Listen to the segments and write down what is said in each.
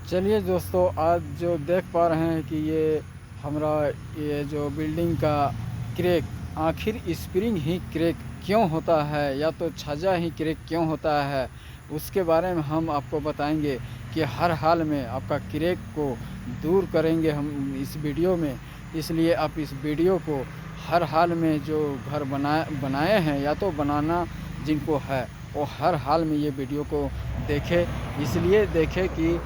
चलिए दोस्तों, आज जो देख पा रहे हैं कि हमारा ये जो बिल्डिंग का क्रैक, आखिर स्प्रिंग ही क्रैक क्यों होता है या तो छज्जा ही क्रैक क्यों होता है, उसके बारे में हम आपको बताएंगे कि हर हाल में आपका क्रैक को दूर करेंगे हम इस वीडियो में। इसलिए आप इस वीडियो को हर हाल में जो घर बनाए हैं या तो बनाना जिनको है वो हर हाल में ये वीडियो को देखें। इसलिए देखें कि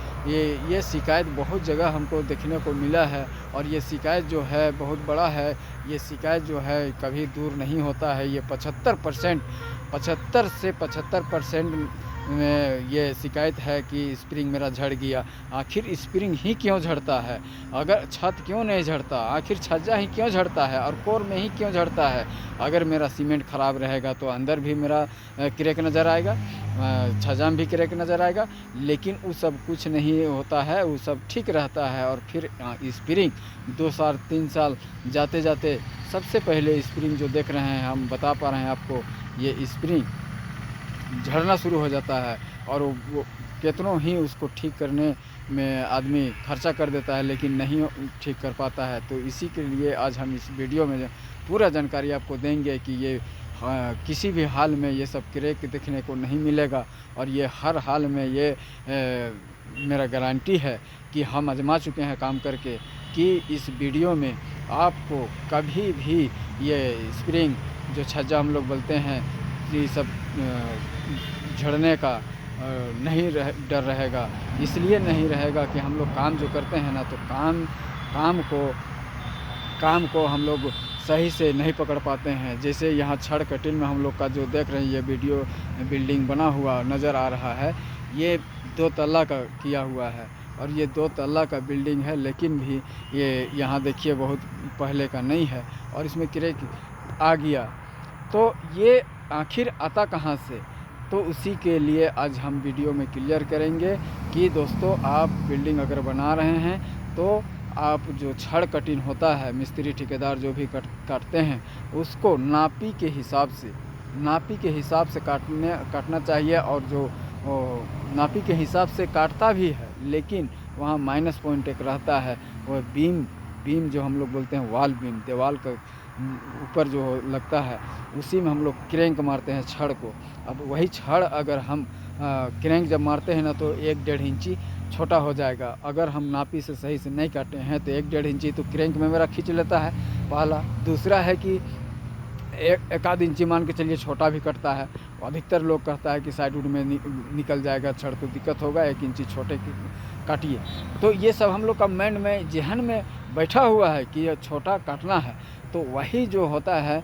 ये शिकायत बहुत जगह हमको देखने को मिला है और ये शिकायत जो है बहुत बड़ा है। ये शिकायत जो है कभी दूर नहीं होता है। ये 75 से 75% में ये शिकायत है कि स्प्रिंग मेरा झड़ गया। आखिर स्प्रिंग ही क्यों झड़ता है? अगर छत क्यों नहीं झड़ता? आखिर छज्जा ही क्यों झड़ता है और कोर में ही क्यों झड़ता है? अगर मेरा सीमेंट ख़राब रहेगा तो अंदर भी मेरा क्रैक नज़र आएगा, छज्जा में भी क्रैक नज़र आएगा। लेकिन वो सब कुछ नहीं होता है, वो सब ठीक रहता है। और फिर स्प्रिंग 2 साल 3 साल जाते जाते सबसे पहले स्प्रिंग जो देख रहे हैं, हम बता पा रहे हैं आपको, ये स्प्रिंग झड़ना शुरू हो जाता है। और वो कितनों ही उसको ठीक करने में आदमी खर्चा कर देता है लेकिन नहीं ठीक कर पाता है। तो इसी के लिए आज हम इस वीडियो में पूरा जानकारी आपको देंगे कि ये किसी भी हाल में ये सब क्रैक देखने को नहीं मिलेगा। और ये हर हाल में ये मेरा गारंटी है कि हम आजमा चुके हैं काम करके कि इस वीडियो में आपको कभी भी ये स्प्रिंग जो छज्जा हम लोग बोलते हैं, ये सब झड़ने का नहीं डर रहेगा। इसलिए नहीं रहेगा कि हम लोग काम जो करते हैं ना, तो काम को हम लोग सही से नहीं पकड़ पाते हैं। जैसे यहाँ छड़ कटिंग में हम लोग का जो देख रहे हैं, ये वीडियो बिल्डिंग बना हुआ नज़र आ रहा है, ये 2 तल्ला का किया हुआ है। और ये 2 तल्ला का बिल्डिंग है, लेकिन भी ये यहाँ देखिए बहुत पहले का नहीं है और इसमें क्रैक आ गया। तो ये आखिर आता कहाँ से? तो उसी के लिए आज हम वीडियो में क्लियर करेंगे कि दोस्तों, आप बिल्डिंग अगर बना रहे हैं तो आप जो छड़ कटिंग होता है, मिस्त्री ठेकेदार जो भी काटते हैं, उसको नापी के हिसाब से काटना चाहिए। और जो नापी के हिसाब से काटता भी है, लेकिन वहाँ माइनस पॉइंट एक रहता है, वह बीम जो हम लोग बोलते हैं, वाल बीम, दीवार का ऊपर जो लगता है, उसी में हम लोग क्रैंक मारते हैं छड़ को। अब वही छड़ अगर हम क्रैंक जब मारते हैं ना, तो 1-1.5 इंची छोटा हो जाएगा। अगर हम नापी से सही से नहीं काटे हैं तो 1-1.5 इंची तो क्रैंक में मेरा खींच लेता है, पहला। दूसरा है कि एक आध इंची मान के चलिए छोटा भी कटता है। अधिकतर लोग कहता है कि साइड वुड में निकल जाएगा छड़ तो दिक्कत होगा, 1 इंची छोटे काटिए। तो ये सब हम लोग का माइंड में, जहन में बैठा हुआ है कि ये छोटा काटना है। तो वही जो होता है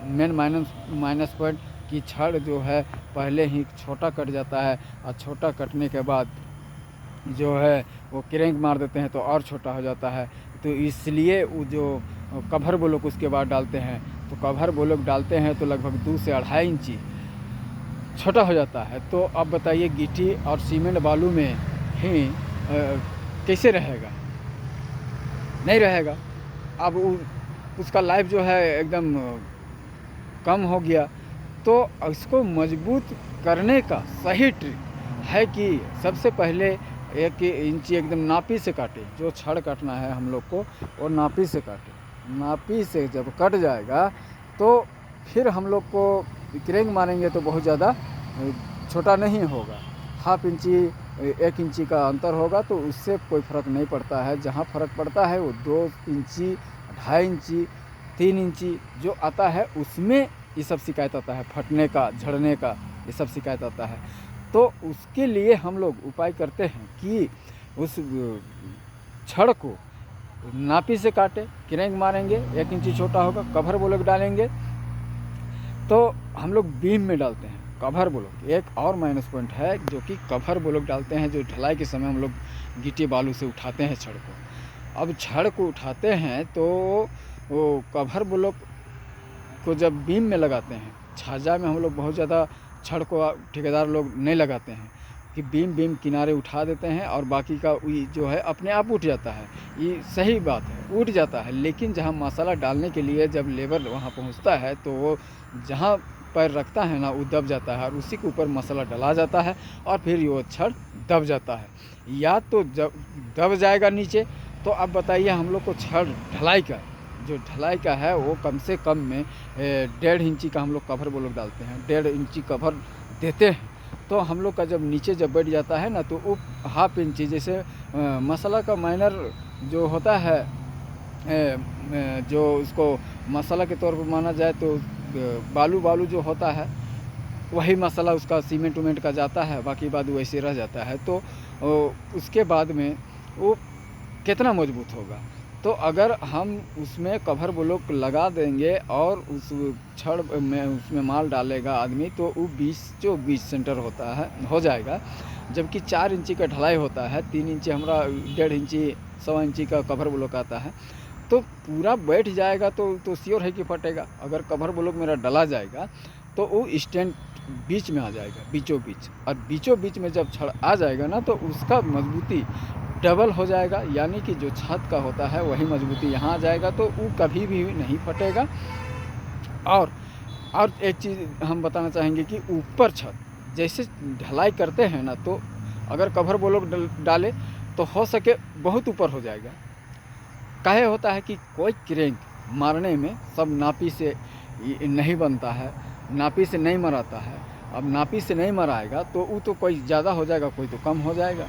मेन माइनस पॉइंट कि छड़ जो है पहले ही छोटा कट जाता है और छोटा कटने के बाद जो है वो क्रैंक मार देते हैं तो और छोटा हो जाता है। तो इसलिए वो जो कवर ब्लॉक उसके बाद डालते हैं, तो कवर ब्लॉक डालते हैं तो लगभग 2 से 2.5 इंची छोटा हो जाता है। तो अब बताइए, गिट्टी और सीमेंट बालू में ही कैसे रहेगा? नहीं रहेगा। अब उसका लाइफ जो है एकदम कम हो गया। तो इसको मजबूत करने का सही ट्रिक है कि सबसे पहले 1 इंची एकदम नापी से काटे। जो छड़ काटना है हम लोग को, वो नापी से काटे। नापी से जब कट जाएगा तो फिर हम लोग को क्रैंक मारेंगे तो बहुत ज़्यादा छोटा नहीं होगा, 1/2 इंची 1 इंची का अंतर होगा, तो उससे कोई फ़र्क नहीं पड़ता है। जहाँ फ़र्क पड़ता है वो 2 इंची 2.5 इंची 3 इंची जो आता है, उसमें ये सब शिकायत आता है, फटने का, झड़ने का, ये सब शिकायत आता है। तो उसके लिए हम लोग उपाय करते हैं कि उस छड़ को नापी से काटे, क्रैंक मारेंगे, 1 इंची छोटा होगा, कवर ब्लॉक डालेंगे। तो हम लोग बीम में डालते हैं कवर ब्लॉक। एक और माइनस पॉइंट है जो कि कवर ब्लॉक डालते हैं, जो ढलाई के समय हम लोग गिट्टी बालू से उठाते हैं छड़ को। अब छड़ को उठाते हैं तो वो कवर ब्लॉक को जब बीम में लगाते हैं, छज्जा में हम लोग बहुत ज़्यादा छड़ को ठेकेदार लोग नहीं लगाते हैं कि बीम किनारे उठा देते हैं और बाकी का जो है अपने आप उठ जाता है। ये सही बात है, उठ जाता है। लेकिन जहाँ मसाला डालने के लिए जब लेबर वहाँ पहुँचता है तो वो जहाँ पैर रखता है ना, वो दब जाता है और उसी के ऊपर मसाला डला जाता है और फिर वो छड़ दब जाता है। या तो जब दब जाएगा नीचे, तो अब बताइए हम लोग को छड़ ढलाई का, जो ढलाई का है वो कम से कम में 1.5 इंची का हम लोग कवर वो लोग डालते हैं, 1.5 इंची कवर देते हैं। तो हम लोग का जब नीचे जब बैठ जाता है ना, तो वो 1/2 इंची, जैसे मसाला का माइनर जो होता है, जो उसको मसाला के तौर पर माना जाए तो बालू जो होता है वही मसाला उसका सीमेंट उमेंट का जाता है, बाकी बाद वैसे रह जाता है। तो उसके बाद में वो कितना मजबूत होगा। तो अगर हम उसमें कवर ब्लॉक लगा देंगे और उस छड़ में उसमें माल डालेगा आदमी, तो वो 20 सेंटर होता है हो जाएगा। जबकि 4 इंची का ढलाई होता है, 3 इंची हमारा 1.5 इंची 1.25 इंची का कवर ब्लॉक आता है, तो पूरा बैठ जाएगा तो श्योर है कि फटेगा। अगर कवर ब्लॉक मेरा डला जाएगा तो वो स्टैंड बीच में आ जाएगा, बीचों बीच, और बीचों बीच में जब छड़ आ जाएगा ना, तो उसका मजबूती डबल हो जाएगा। यानी कि जो छत का होता है वही मजबूती यहाँ आ जाएगा, तो वो कभी भी नहीं फटेगा। और एक चीज़ हम बताना चाहेंगे कि ऊपर छत जैसे ढलाई करते हैं ना, तो अगर कवर ब्लॉक डाले तो हो सके बहुत ऊपर हो जाएगा। काहे होता है कि कोई क्रेंक मारने में सब नापी से नहीं बनता है, नापी से नहीं मराता है। अब नापी से नहीं मराएगा तो वो तो कोई ज़्यादा हो जाएगा, कोई तो कम हो जाएगा।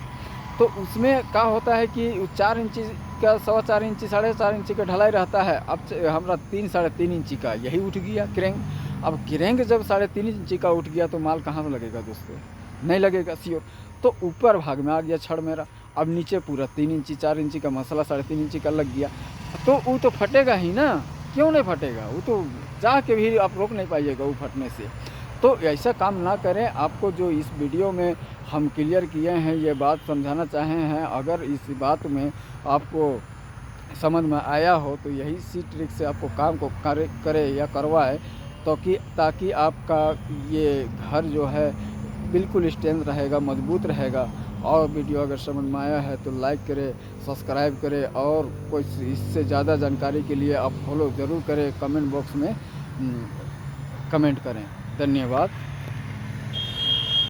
तो उसमें क्या होता है कि 4 इंची का 4.25 इंची 4.5 इंची का ढलाई रहता है। अब हमारा 3-3.5 इंची का यही उठ गया क्रेंक। अब क्रेंक जब 3.5 इंची का उठ गया तो माल कहाँ से लगेगा दोस्तों, नहीं लगेगा श्योर। तो ऊपर भाग में आ गया छड़ मेरा, अब नीचे पूरा 3 इंची 4 इंची का मसाला 3.5 इंची का लग गया, तो वो तो फटेगा ही ना, क्यों नहीं फटेगा। वो तो जा के भी आप रोक नहीं पाइएगा वो फटने से। तो ऐसा काम ना करें। आपको जो इस वीडियो में हम क्लियर किए हैं, ये बात समझाना चाहे हैं। अगर इस बात में आपको समझ में आया हो तो यही सी ट्रिक से आपको काम को करे या करवाए, तो कि ताकि आपका ये घर जो है बिल्कुल स्ट्रेंथ रहेगा, मजबूत रहेगा। और वीडियो अगर समझ में आया है तो लाइक करें, सब्सक्राइब करें, और कोई इससे ज़्यादा जानकारी के लिए आप फॉलो ज़रूर करें, कमेंट बॉक्स में कमेंट करें। धन्यवाद।